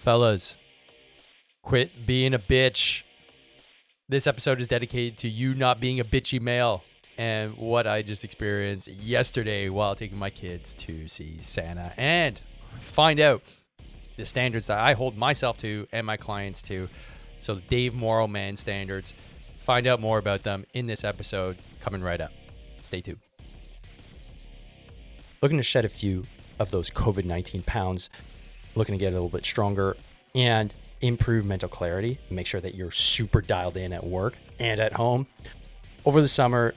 Fellas, quit being a bitch. This episode is dedicated to you not being a bitchy male and what I just experienced yesterday while taking my kids to see Santa and find out the standards that I hold myself to and my clients to. So Dave Morrow Man standards. Find out more about them in this episode coming right up. Stay tuned. Looking to shed a few of those COVID-19 pounds, looking to get a little bit stronger and improve mental clarity, make sure that you're super dialed in at work and at home. Over the summer,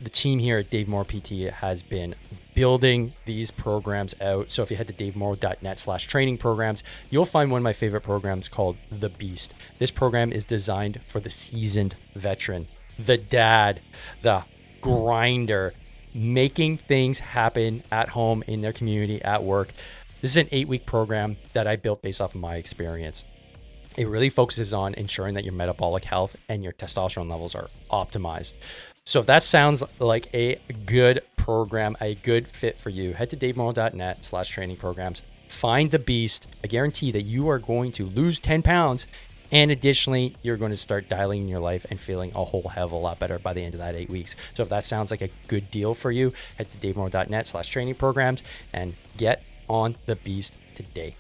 the team here at Dave Morrow PT has been building these programs out. So if you head to davemorrow.net/training programs, you'll find one of my favorite programs called The Beast. This program is designed for the seasoned veteran, the dad, the grinder, making things happen at home, in their community, at work. This is an 8-week program that I built based off of my experience. It really focuses on ensuring that your metabolic health and your testosterone levels are optimized. So if that sounds like a good program, a good fit for you, head to davemorrow.net/training programs. Find The Beast. I guarantee that you are going to lose 10 pounds. And additionally, you're going to start dialing in your life and feeling a whole hell of a lot better by the end of that 8 weeks. So if that sounds like a good deal for you, head to davemorrow.net/training programs and get on The Beast today.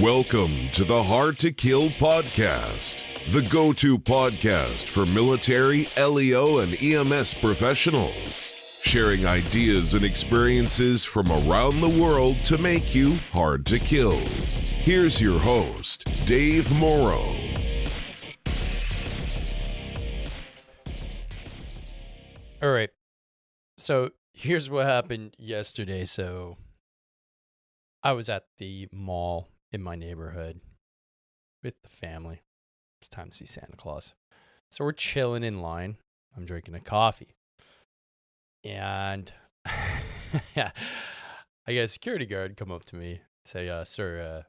Welcome to the Hard to Kill podcast, the go-to podcast for military, LEO, and EMS professionals, sharing ideas and experiences from around the world to make you hard to kill. Here's your host, Dave Morrow. All right. So here's what happened yesterday. So I was at the mall in my neighborhood with the family. It's time to see Santa Claus. So we're chilling in line. I'm drinking a coffee. And yeah, I got a security guard come up to me, say, sir,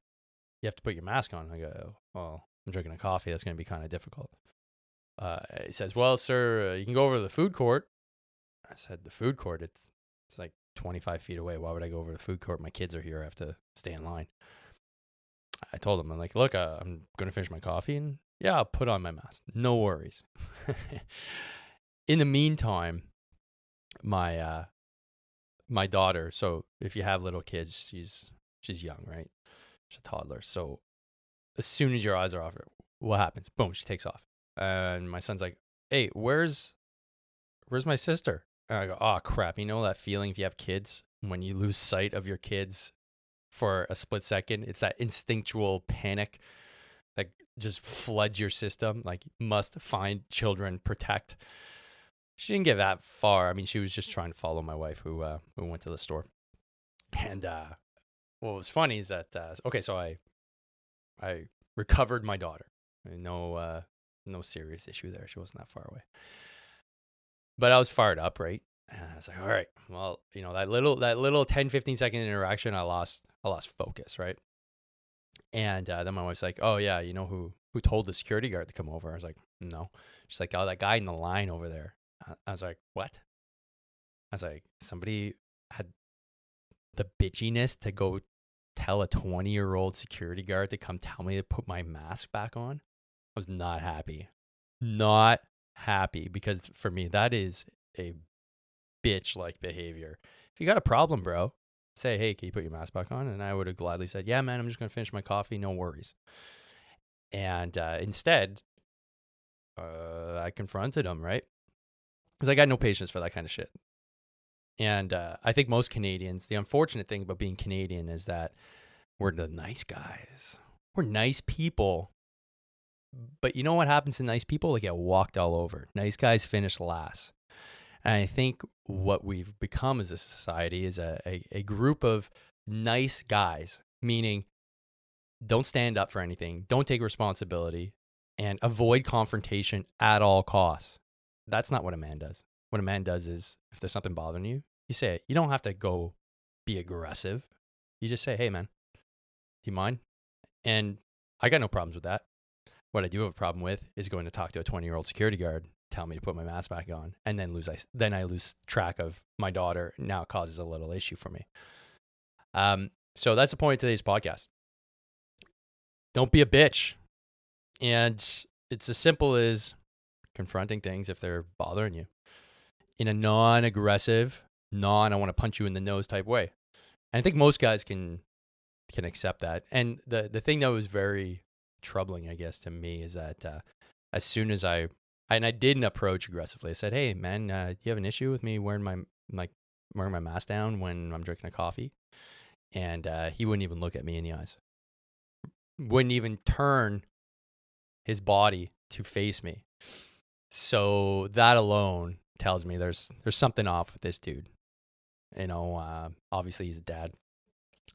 you have to put your mask on. I go, well, I'm drinking a coffee. That's going to be kind of difficult. He says, well, sir, you can go over to the food court. I said, the food court? It's like 25 feet away. Why would I go over to the food court? My kids are here. I have to stay in line. I told him, I'm like, look, I'm going to finish my coffee and yeah, I'll put on my mask. No worries. In the meantime, my daughter, so if you have little kids, she's young, right? She's a toddler. So as soon as your eyes are off her, what happens? Boom, she takes off. And my son's like, hey, where's my sister? And I go, oh, crap. You know that feeling if you have kids, when you lose sight of your kids for a split second? It's that instinctual panic that just floods your system. Like, must find children, protect. She didn't get that far. I mean, she was just trying to follow my wife who went to the store. And what was funny is that, okay, so I recovered my daughter. No serious issue there. She wasn't that far away. But I was fired up, right? And I was like, all right, well, you know, that little 10, 15 second interaction, I lost focus, right? And then my wife's like, oh yeah, you know who told the security guard to come over? I was like, no. She's like, oh, that guy in the line over there. I was like, what? I was like, somebody had the bitchiness to go tell a 20-year-old security guard to come tell me to put my mask back on? I was not happy. Not happy, because for me, that is a bitch-like behavior. If you got a problem, bro, say, hey, can you put your mask back on? And I would have gladly said, yeah, man, I'm just going to finish my coffee. No worries. And instead, I confronted him, right? Because I got no patience for that kind of shit. And I think most Canadians, the unfortunate thing about being Canadian is that we're the nice guys. We're nice people. But you know what happens to nice people? They get walked all over. Nice guys finish last. And I think what we've become as a society is a group of nice guys, meaning don't stand up for anything, don't take responsibility, and avoid confrontation at all costs. That's not what a man does. What a man does is, if there's something bothering you, you say it. You don't have to go be aggressive. You just say, hey, man, do you mind? And I got no problems with that. What I do have a problem with is going to talk to a 20-year-old security guard, tell me to put my mask back on, and then I lose track of my daughter. Now it causes a little issue for me. So that's the point of today's podcast. don't be a bitch. And it's as simple as confronting things if they're bothering you in a non-aggressive, I want to punch you in the nose type way. And I think most guys can accept that. And the thing that was very troubling, I guess, to me is that as soon as I didn't approach aggressively, I said, "Hey, man, do you have an issue with me wearing my mask down when I'm drinking a coffee?" And he wouldn't even look at me in the eyes. Wouldn't even turn his body to face me. So that alone tells me there's something off with this dude. You know, obviously he's a dad.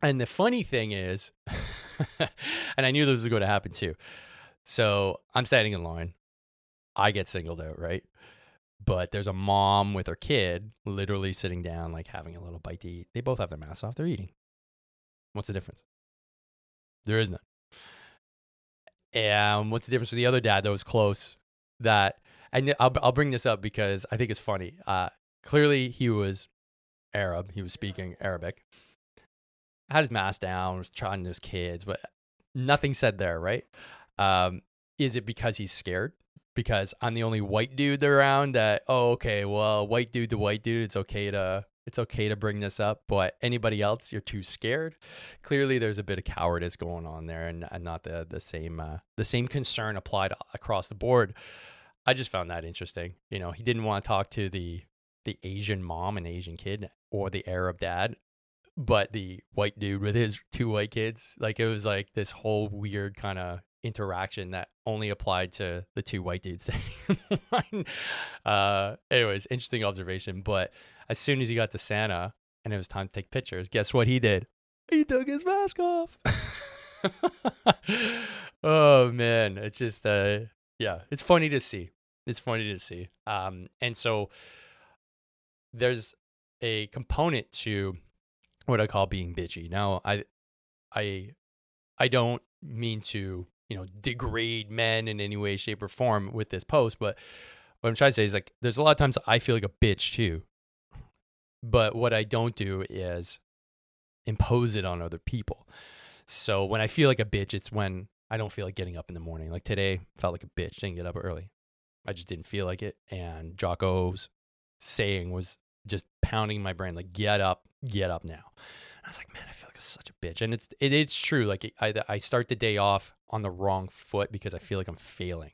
And the funny thing is, and I knew this was going to happen too. So I'm standing in line. I get singled out, right? But there's a mom with her kid literally sitting down, like having a little bite to eat. They both have their masks off. They're eating. What's the difference? There is none. And what's the difference with the other dad that was close? And I'll bring this up because I think it's funny. Clearly, he was Arab. He was speaking Arabic. Had his mask down, was chatting to his kids, but nothing said there, right? Is it because he's scared? Because I'm the only white dude around that, oh, okay, well, white dude to white dude, it's okay to bring this up, but anybody else, you're too scared. Clearly there's a bit of cowardice going on there, and not the same concern applied across the board. I just found that interesting. You know, he didn't want to talk to the Asian mom and Asian kid or the Arab dad, but the white dude with his two white kids. Like, it was like this whole weird kind of interaction that only applied to the two white dudes standing in line. Anyways, interesting observation. But as soon as he got to Santa and it was time to take pictures, guess what he did? He took his mask off. Oh man, it's just yeah, it's funny to see. It's funny to see. And so there's a component to what I call being bitchy. Now, I don't mean to, degrade men in any way, shape, or form with this post, but what I'm trying to say is, like, there's a lot of times I feel like a bitch too. But what I don't do is impose it on other people. So when I feel like a bitch, it's when I don't feel like getting up in the morning. Like today, felt like a bitch, didn't get up early. I just didn't feel like it. And Jocko's saying was just pounding my brain, like, get up now. And I was like, man, I feel like such a bitch. And it's true. Like, I start the day off on the wrong foot because I feel like I'm failing.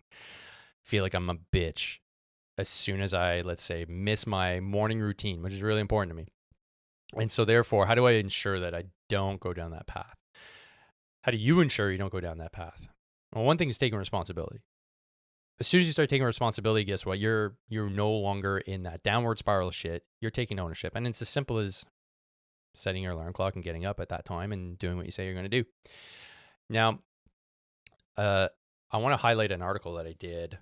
Feel like I'm a bitch as soon as I, let's say, miss my morning routine, which is really important to me. And so therefore, how do I ensure that I don't go down that path? How do you ensure you don't go down that path? Well, one thing is taking responsibility. As soon as you start taking responsibility, guess what? You're no longer in that downward spiral of shit. You're taking ownership. And it's as simple as setting your alarm clock and getting up at that time and doing what you say you're going to do. Now, I want to highlight an article that I did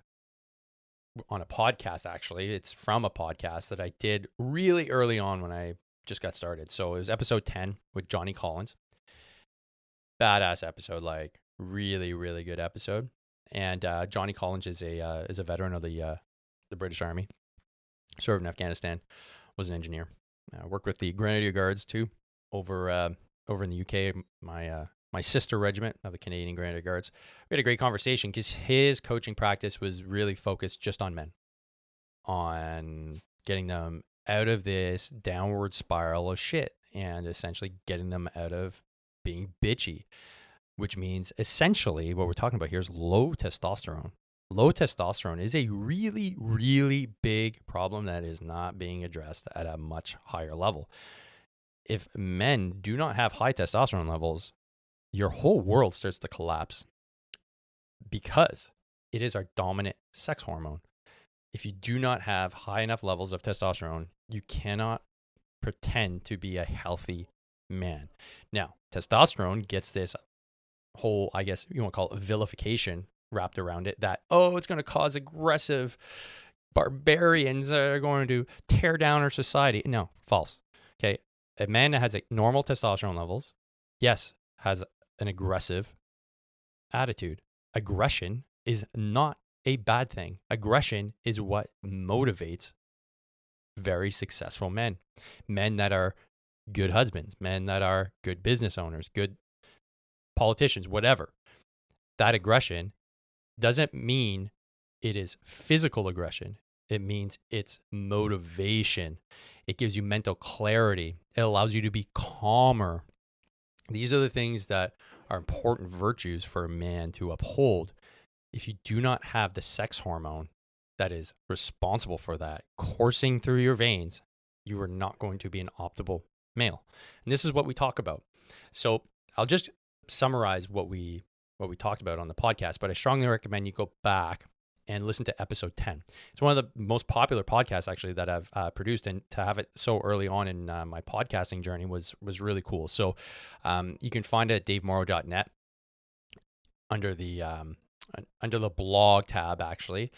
on a podcast, actually. It's from a podcast that I did really early on when I just got started. So it was episode 10 with Johnny Collins. Badass episode, like really, really good episode. And Johnny Collins is a veteran of the British Army, served in Afghanistan, was an engineer. Worked with the Grenadier Guards too, over in the UK. My sister regiment of the Canadian Grenadier Guards. We had a great conversation because his coaching practice was really focused just on men, on getting them out of this downward spiral of shit and essentially getting them out of being bitchy, which means essentially what we're talking about here is low testosterone. Low testosterone is a really, really big problem that is not being addressed at a much higher level. If men do not have high testosterone levels, your whole world starts to collapse because it is our dominant sex hormone. If you do not have high enough levels of testosterone, you cannot pretend to be a healthy man. Now, testosterone gets this whole, I guess you want to call it, vilification wrapped around it that, oh, it's going to cause aggressive barbarians that are going to tear down our society. No, false. Okay. A man that has normal testosterone levels, yes, has an aggressive attitude. Aggression is not a bad thing. Aggression is what motivates very successful men. Men that are good husbands, men that are good business owners, good politicians, whatever. that aggression doesn't mean it is physical aggression. It means it's motivation. It gives you mental clarity. It allows you to be calmer. These are the things that are important virtues for a man to uphold. If you do not have the sex hormone that is responsible for that coursing through your veins, you are not going to be an optimal male. And this is what we talk about. So I'll just summarize what we talked about on the podcast, but I strongly recommend you go back and listen to episode 10. It's one of the most popular podcasts actually that I've produced, and to have it so early on in my podcasting journey was really cool. So you can find it at davemorrow.net under the blog tab actually,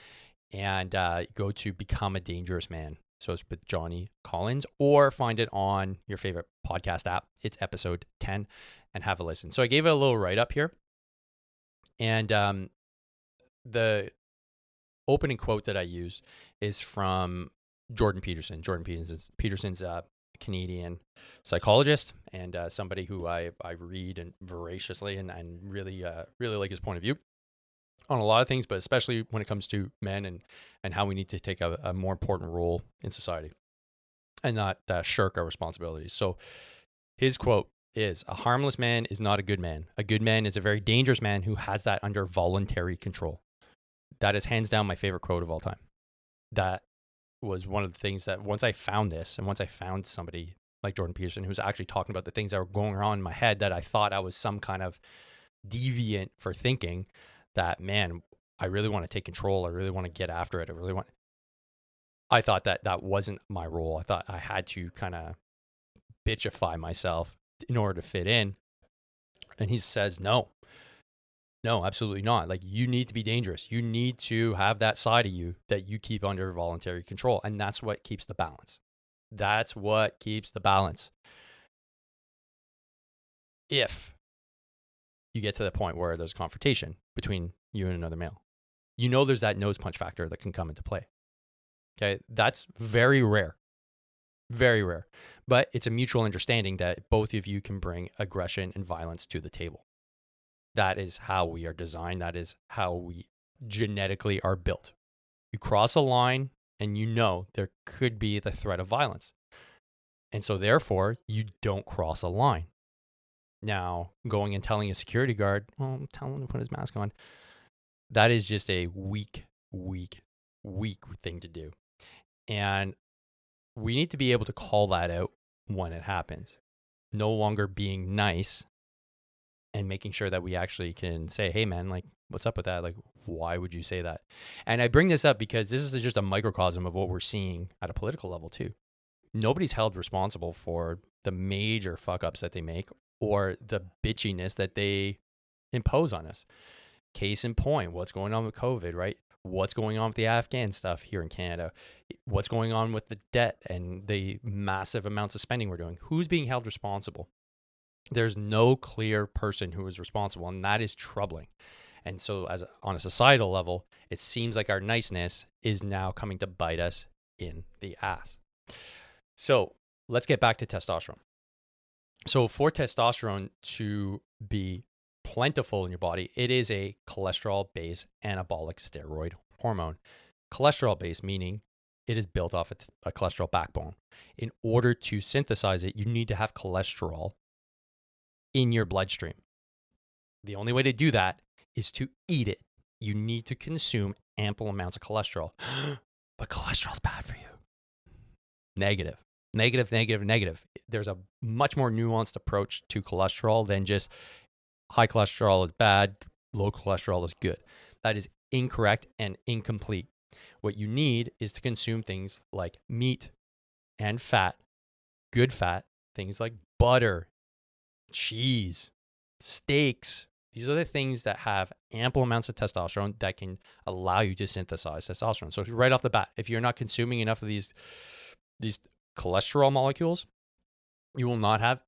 and go to Become a Dangerous Man. So it's with Johnny Collins, or find it on your favorite podcast app. It's episode 10, and have a listen. So I gave it a little write-up here. And the opening quote that I use is from Jordan Peterson. Jordan Peterson's a Canadian psychologist, and somebody who I read and voraciously and really like his point of view on a lot of things, but especially when it comes to men and how we need to take a more important role in society and not shirk our responsibilities. So his quote is, "A harmless man is not a good man. A good man is a very dangerous man who has that under voluntary control." That is hands down my favorite quote of all time. That was one of the things that once I found this, and once I found somebody like Jordan Peterson who's actually talking about the things that were going on in my head that I thought I was some kind of deviant for thinking, that, man, I really want to take control. I really want to get after it. I thought that wasn't my role. I thought I had to kind of bitchify myself in order to fit in. And he says, no, absolutely not. Like, you need to be dangerous. You need to have that side of you that you keep under voluntary control. And that's what keeps the balance. That's what keeps the balance. If you get to the point where there's confrontation between you and another male, you know there's that nose punch factor that can come into play. Okay, that's very rare. Very rare. But it's a mutual understanding that both of you can bring aggression and violence to the table. That is how we are designed. That is how we genetically are built. You cross a line and you know there could be the threat of violence. And so therefore, you don't cross a line. Now, going and telling a security guard, well, tell him to put his mask on, that is just a weak thing to do. And we need to be able to call that out when it happens. No longer being nice and making sure that we actually can say, hey, man, like, what's up with that? Like, why would you say that? And I bring this up because this is just a microcosm of what we're seeing at a political level too. Nobody's held responsible for the major fuck-ups that they make or the bitchiness that they impose on us. Case in point, what's going on with COVID, right? What's going on with the Afghan stuff here in Canada? What's going on with the debt and the massive amounts of spending we're doing? Who's being held responsible? There's no clear person who is responsible, and that is troubling. And so on a societal level, it seems like our niceness is now coming to bite us in the ass. So let's get back to testosterone. So for testosterone to be plentiful in your body, it is a cholesterol-based anabolic steroid hormone. Cholesterol-based meaning it is built off a cholesterol backbone. In order to synthesize it, you need to have cholesterol in your bloodstream. The only way to do that is to eat it. You need to consume ample amounts of cholesterol. But cholesterol is bad for you. Negative. There's a much more nuanced approach to cholesterol than just high cholesterol is bad, low cholesterol is good. That is incorrect and incomplete. What you need is to consume things like meat and fat, good fat, things like butter, cheese, steaks. These are the things that have ample amounts of testosterone that can allow you to synthesize testosterone. So right off the bat, if you're not consuming enough of these cholesterol molecules, you will not have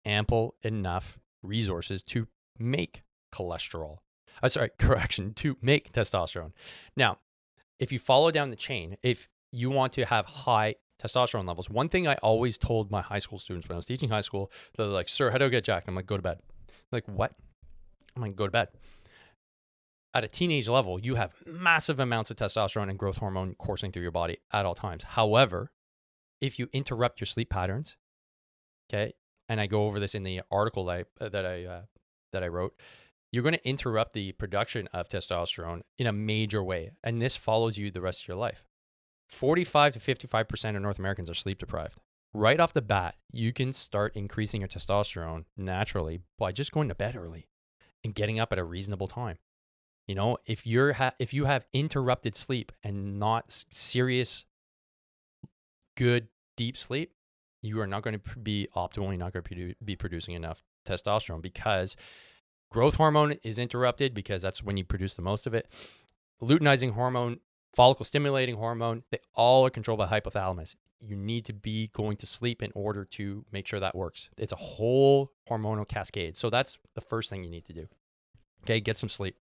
ample enough resources to make cholesterol. To make testosterone. Now, if you follow down the chain, if you want to have high testosterone levels, one thing I always told my high school students when I was teaching high school, they're like, "Sir, how do I get jacked?" I'm like, "Go to bed." I'm like, "What?" I'm like, "Go to bed." at a teenage level, you have massive amounts of testosterone and growth hormone coursing through your body at all times. However, if you interrupt your sleep patterns, okay, and I go over this in the article that I wrote, you're going to interrupt the production of testosterone in a major way, and this follows you the rest of your life. 45 to 55% of North Americans are sleep deprived. Right off the bat, you can start increasing your testosterone naturally by just going to bed early and getting up at a reasonable time. You know, if you have interrupted sleep and not serious, good, deep sleep, you are not going to be optimally not going to be producing enough testosterone, because growth hormone is interrupted because that's when you produce the most of it. Luteinizing hormone, follicle stimulating hormone, they all are controlled by hypothalamus. You need to be going to sleep in order to make sure that works. It's a whole hormonal cascade. So that's the first thing you need to do. Okay, get some sleep.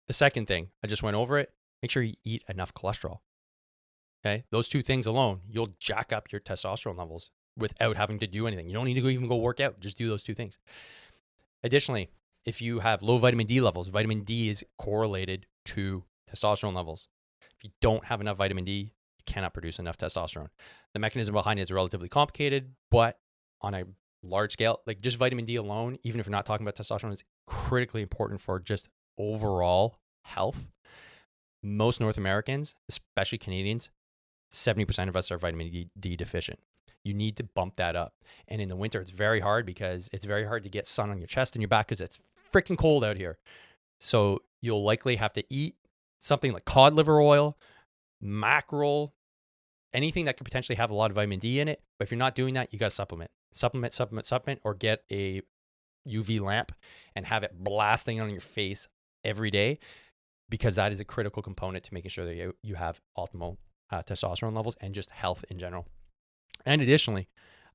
The second thing, I just went over it, make sure you eat enough cholesterol. Okay, those two things alone, you'll jack up your testosterone levels without having to do anything. You don't need to even go work out, just do those two things. Additionally, if you have low vitamin D levels, vitamin D is correlated to testosterone levels. If you don't have enough vitamin D, you cannot produce enough testosterone. The mechanism behind it is relatively complicated, but on a large scale, like just vitamin D alone, even if you're not talking about testosterone, is critically important for just overall health. Most North Americans, especially Canadians, 70% of us are vitamin D deficient. You need to bump that up. And in the winter, it's very hard because it's very hard to get sun on your chest and your back because it's freaking cold out here. So you'll likely have to eat something like cod liver oil, mackerel, anything that could potentially have a lot of vitamin D in it. But if you're not doing that, you got to supplement, or get a UV lamp and have it blasting on your face every day, because that is a critical component to making sure that you have optimal testosterone levels and just health in general. And additionally,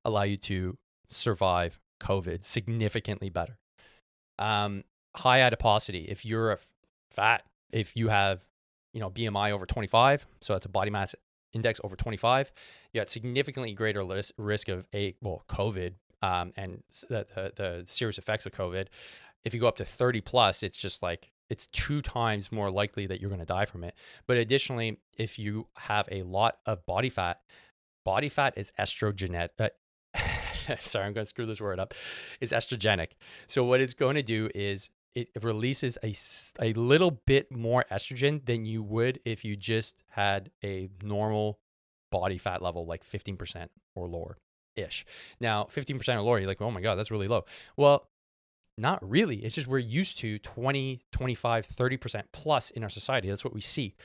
allow you to survive COVID significantly better. High adiposity. If you're fat, if you have, BMI over 25, so that's a body mass index over 25, you have significantly greater risk of COVID and the serious effects of COVID. If you go up to 30 plus, it's just like, it's 2 times more likely that you're going to die from it. But additionally, if you have a lot of body fat is estrogenic. Sorry, I'm going to screw this word up. Is estrogenic. So what it's going to do is it releases a little bit more estrogen than you would if you just had a normal body fat level, like 15% or lower-ish. Now, 15% or lower, you're like, oh my God, that's really low. Well, not really. It's just we're used to 20, 25, 30% plus in our society. That's what we see.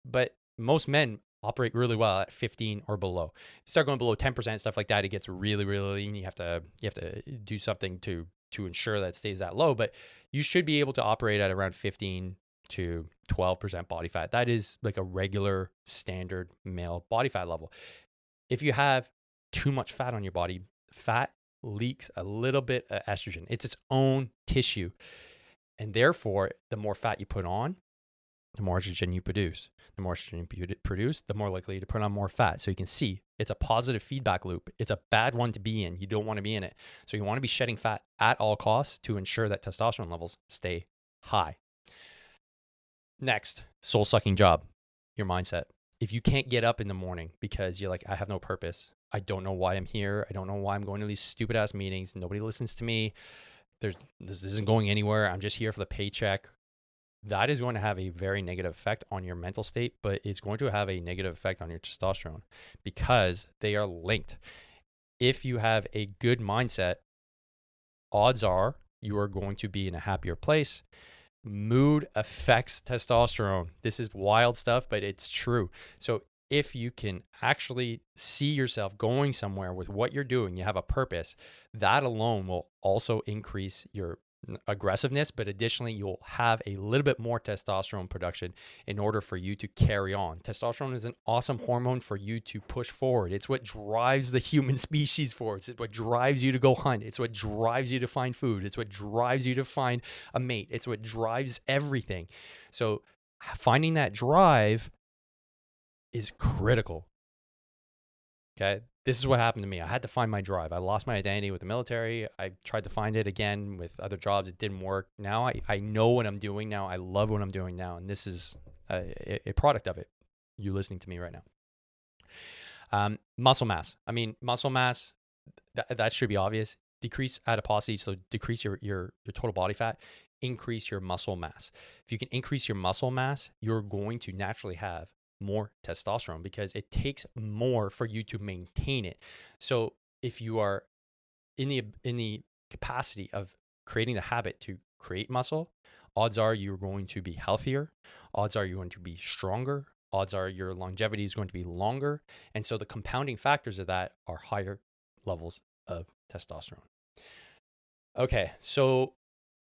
But most men operate really well at 15 or below. You start going below 10%, stuff like that, it gets really, really lean. You have to do something to ensure that it stays that low. But you should be able to operate at around 15 to 12% body fat. That is like a regular standard male body fat level. If you have too much fat on your body, fat leaks a little bit of estrogen. It's its own tissue. And therefore, the more fat you put on, the more estrogen you produce. The more estrogen you produce, the more likely to put on more fat. So you can see it's a positive feedback loop. It's a bad one to be in. You don't want to be in it. So you want to be shedding fat at all costs to ensure that testosterone levels stay high. Next, soul-sucking job, your mindset. If you can't get up in the morning because you're like, I have no purpose. I don't know why I'm here. I don't know why I'm going to these stupid-ass meetings. Nobody listens to me. This isn't going anywhere. I'm just here for the paycheck. That is going to have a very negative effect on your mental state, but it's going to have a negative effect on your testosterone because they are linked. If you have a good mindset, odds are you are going to be in a happier place. Mood affects testosterone. This is wild stuff, but it's true. So if you can actually see yourself going somewhere with what you're doing, you have a purpose, that alone will also increase your aggressiveness, but additionally, you'll have a little bit more testosterone production in order for you to carry on. Testosterone is an awesome hormone for you to push forward. It's what drives the human species forward. It's what drives you to go hunt. It's what drives you to find food. It's what drives you to find a mate. It's what drives everything. So finding that drive is critical. Okay. this is what happened to me. I had to find my drive. I lost my identity with the military. I tried to find it again with other jobs. It didn't work. Now I know what I'm doing now. I love what I'm doing now. And this is a product of it. You listening to me right now. Muscle mass. I mean, muscle mass, that should be obvious. Decrease adiposity, so decrease your total body fat, increase your muscle mass. If you can increase your muscle mass, you're going to naturally have more testosterone because it takes more for you to maintain it. So if you are in the capacity of creating the habit to create muscle, odds are you're going to be healthier. Odds are you're going to be stronger. Odds are your longevity is going to be longer. And so the compounding factors of that are higher levels of testosterone. Okay, so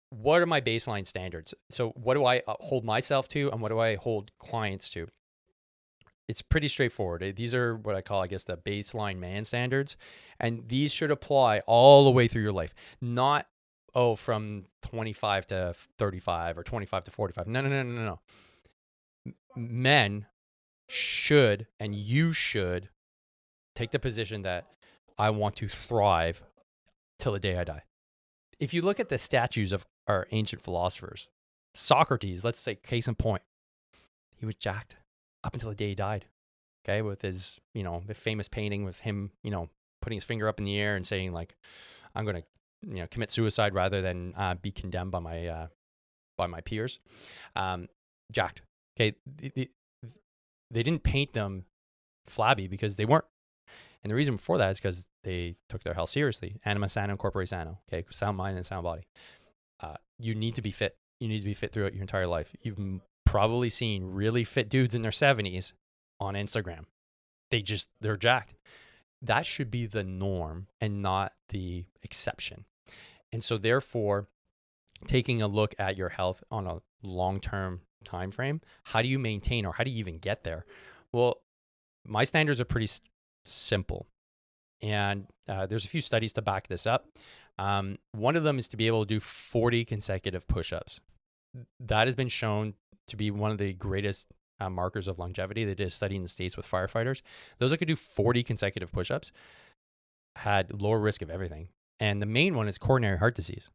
what are my baseline standards? So what do I hold myself to and what do I hold clients to? It's pretty straightforward. These are what I call, I guess, the baseline man standards. And these should apply all the way through your life. Not, from 25 to 35 or 25 to 45. No. Men should, and you should, take the position that I want to thrive till the day I die. If you look at the statues of our ancient philosophers, Socrates, let's say case in point, he was jacked up until the day he died, okay, with his, the famous painting with him, putting his finger up in the air and saying, like, I'm going to, commit suicide rather than be condemned by my peers. Jacked, okay. They didn't paint them flabby because they weren't. And the reason for that is because they took their health seriously. Anima sano, corpore sano, okay, sound mind and sound body. You need to be fit. You need to be fit throughout your entire life. You've probably seen really fit dudes in their 70s on Instagram. They're jacked. That should be the norm and not the exception. And so therefore, taking a look at your health on a long-term time frame, how do you maintain or how do you even get there? Well, my standards are pretty simple. And there's a few studies to back this up. One of them is to be able to do 40 consecutive push-ups. That has been shown to be one of the greatest markers of longevity. They did a study in the States with firefighters. Those that could do 40 consecutive push-ups had lower risk of everything. And the main one is coronary heart disease.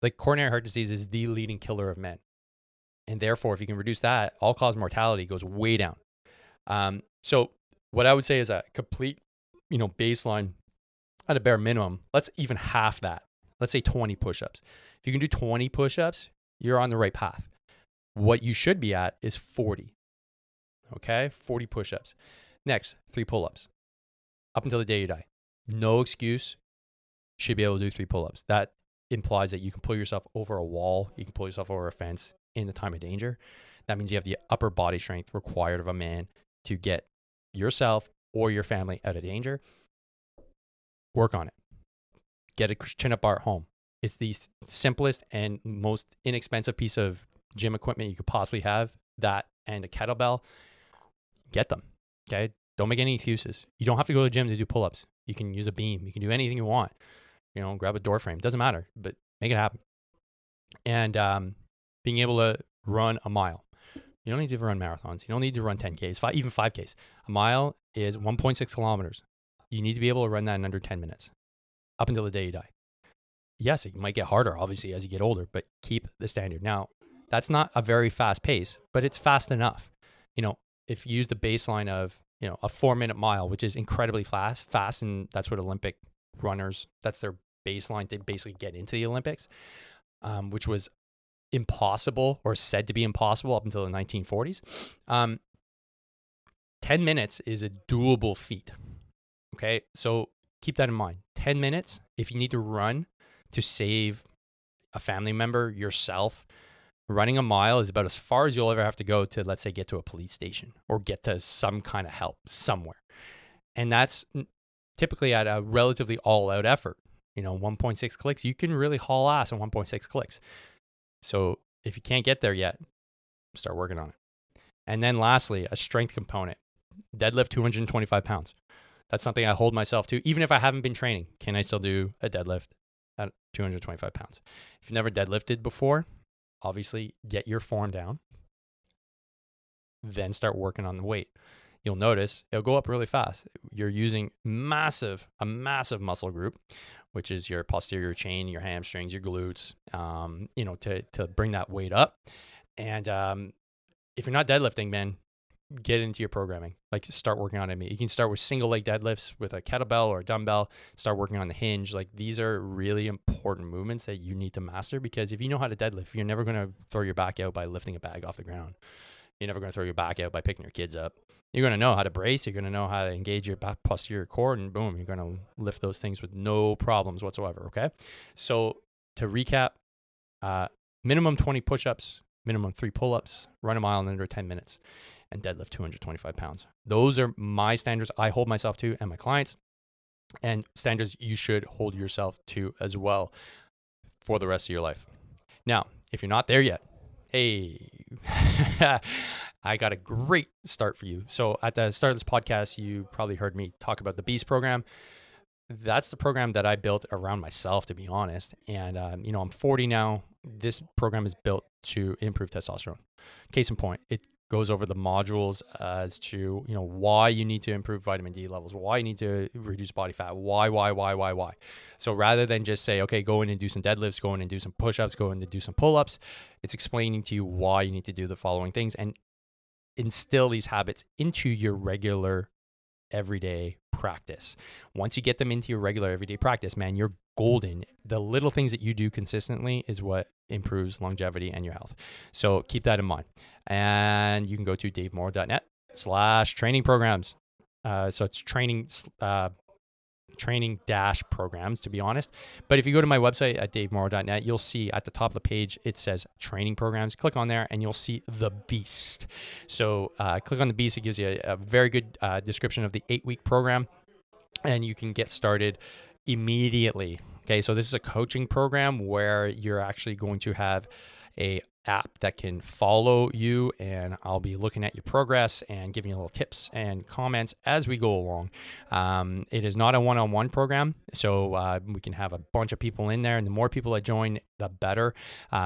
Like, coronary heart disease is the leading killer of men. And therefore, if you can reduce that, all-cause mortality goes way down. So what I would say is a complete, baseline at a bare minimum, let's even half that. Let's say 20 push-ups. If you can do 20 push-ups, you're on the right path. What you should be at is 40. Okay? 40 push-ups. Next, 3 pull-ups. Up until the day you die. No excuse. You should be able to do 3 pull-ups. That implies that you can pull yourself over a wall. You can pull yourself over a fence in the time of danger. That means you have the upper body strength required of a man to get yourself or your family out of danger. Work on it. Get a chin-up bar at home. It's the simplest and most inexpensive piece of gym equipment you could possibly have. That and a kettlebell. Get them. Okay? Don't make any excuses. You don't have to go to the gym to do pull-ups. You can use a beam. You can do anything you want. Grab a door frame. Doesn't matter, but make it happen. And being able to run a mile. You don't need to run marathons. You don't need to run 10Ks, even 5Ks. A mile is 1.6 kilometers. You need to be able to run that in under 10 minutes up until the day you die. Yes, it might get harder, obviously, as you get older, but keep the standard. Now, that's not a very fast pace, but it's fast enough. If you use the baseline of, a 4-minute mile, which is incredibly fast, and that's what Olympic runners, that's their baseline to basically get into the Olympics, which was impossible or said to be impossible up until the 1940s. 10 minutes is a doable feat. Okay, so keep that in mind. 10 minutes, if you need to run to save a family member, yourself, running a mile is about as far as you'll ever have to go to, let's say, get to a police station or get to some kind of help somewhere. And that's typically at a relatively all-out effort. 1.6 clicks, you can really haul ass in 1.6 clicks. So if you can't get there yet, start working on it. And then lastly, a strength component. Deadlift 225 pounds. That's something I hold myself to. Even if I haven't been training, can I still do a deadlift at 225 pounds? If you've never deadlifted before, obviously get your form down. Then start working on the weight. you'll notice it'll go up really fast. You're using a massive muscle group, which is your posterior chain, your hamstrings, your glutes, to bring that weight up. And if you're not deadlifting, man, get into your programming. Like, start working on it. You can start with single leg deadlifts with a kettlebell or a dumbbell. Start working on the hinge. Like, these are really important movements that you need to master, because if you know how to deadlift, you're never going to throw your back out by lifting a bag off the ground. You're never going to throw your back out by picking your kids up. You're going to know how to brace. You're going to know how to engage your back posterior cord, and boom, you're going to lift those things with no problems whatsoever. Okay. So to recap, minimum 20 push-ups, minimum 3 pull-ups, run a mile in under 10 minutes, and deadlift 225 pounds. Those are my standards I hold myself to and my clients, and standards you should hold yourself to as well for the rest of your life. Now, if you're not there yet, hey, I got a great start for you. So at the start of this podcast, you probably heard me talk about the Beast program. That's the program that I built around myself, to be honest. And, I'm 40 now. This program is built to improve testosterone. Case in point, it goes over the modules as to, why you need to improve vitamin D levels, why you need to reduce body fat, why. So rather than just say, okay, go in and do some deadlifts, go in and do some push-ups, go in and do some pull-ups, it's explaining to you why you need to do the following things and instill these habits into your regular everyday practice. Once you get them into your regular everyday practice, man, you're golden. The little things that you do consistently is what improves longevity and your health. So keep that in mind. And you can go to davemorrow.net/training programs. So it's training dash programs, to be honest. But if you go to my website at davemorrow.net, you'll see at the top of the page, it says training programs. Click on there and you'll see the Beast. So click on the Beast. It gives you a very good description of the 8-week program, and you can get started immediately. Okay, so this is a coaching program where you're actually going to have a app that can follow you, and I'll be looking at your progress and giving you little tips and comments as we go along. It is not a one-on-one program, so we can have a bunch of people in there, and the more people that join, the better,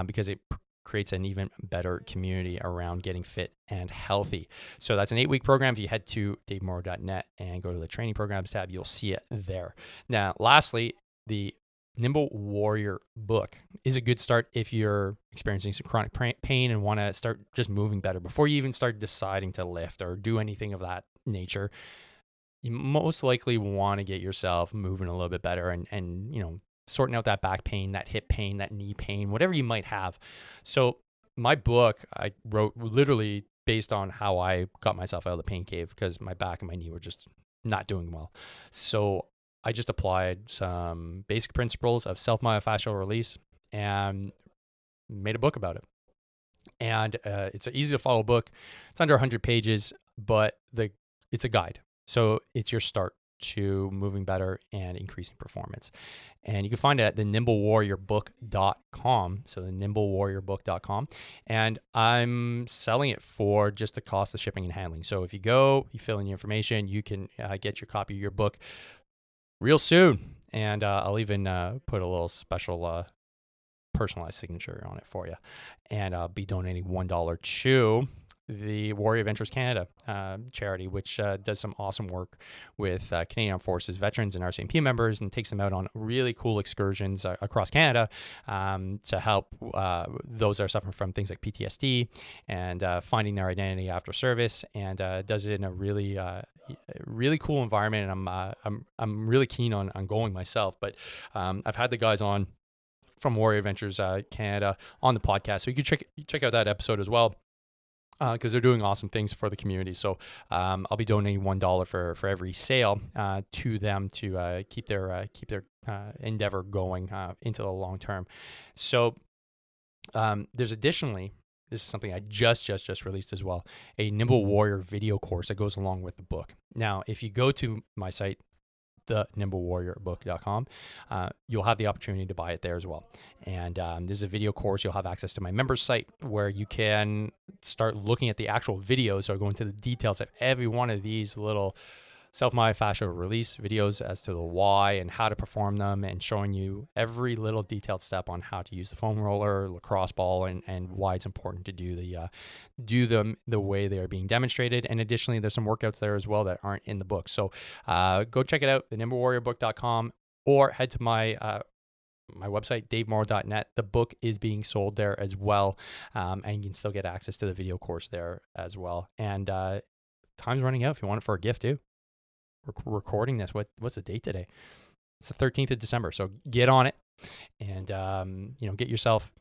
because it creates an even better community around getting fit and healthy. So that's an 8-week program. If you head to davemorrow.net and go to the training programs tab, you'll see it there. Now, lastly, the Nimble Warrior book is a good start if you're experiencing some chronic pain and want to start just moving better. Before you even start deciding to lift or do anything of that nature, you most likely want to get yourself moving a little bit better and sorting out that back pain, that hip pain, that knee pain, whatever you might have. So my book, I wrote literally based on how I got myself out of the pain cave, because my back and my knee were just not doing well. So I just applied some basic principles of self-myofascial release and made a book about it. And it's an easy to follow book. It's under 100 pages, but it's a guide. So it's your start to moving better and increasing performance. And you can find it at thenimble.warriorbook.com. So thenimble.warriorbook.com. And I'm selling it for just the cost of shipping and handling. So if you go, you fill in your information, you can get your copy of your book real soon. And I'll even put a little special personalized signature on it for you. And I'll be donating $1 to the Warrior Ventures Canada charity, which does some awesome work with Canadian Armed Forces veterans and RCMP members, and takes them out on really cool excursions across Canada to help those that are suffering from things like PTSD and finding their identity after service, and does it in a really cool environment. And I'm really keen on going myself, but I've had the guys on from Warrior Ventures Canada on the podcast, so you can check out that episode as well, because they're doing awesome things for the community. So I'll be donating $1 for every sale to them to keep their endeavor going into the long term. So there's additionally, this is something I just released as well, a Nimble Warrior video course that goes along with the book. Now, if you go to my site, thenimble.warriorbook.com, you'll have the opportunity to buy it there as well. And this is a video course. You'll have access to my members site where you can start looking at the actual videos, or go into the details of every one of these little self-myofascial release videos as to the why and how to perform them, and showing you every little detailed step on how to use the foam roller, lacrosse ball, and why it's important to do them the way they are being demonstrated. And additionally, there's some workouts there as well that aren't in the book. So go check it out, thenimbblewarriorbook.com, or head to my website, davemorrow.net. The book is being sold there as well, and you can still get access to the video course there as well. And time's running out if you want it for a gift too. We're recording this. What's the date today? It's the 13th of December. So get on it and, get yourself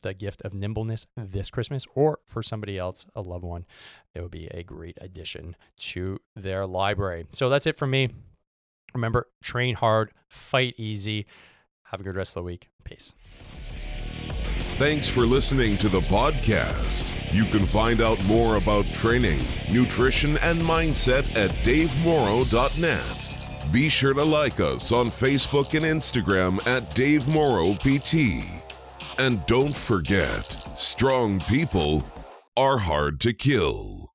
the gift of nimbleness this Christmas, or for somebody else, a loved one. It would be a great addition to their library. So that's it from me. Remember, train hard, fight easy. Have a good rest of the week. Peace. Thanks for listening to the podcast. You can find out more about training, nutrition, and mindset at davemorrow.net. Be sure to like us on Facebook and Instagram at davemorrowpt. And don't forget, strong people are hard to kill.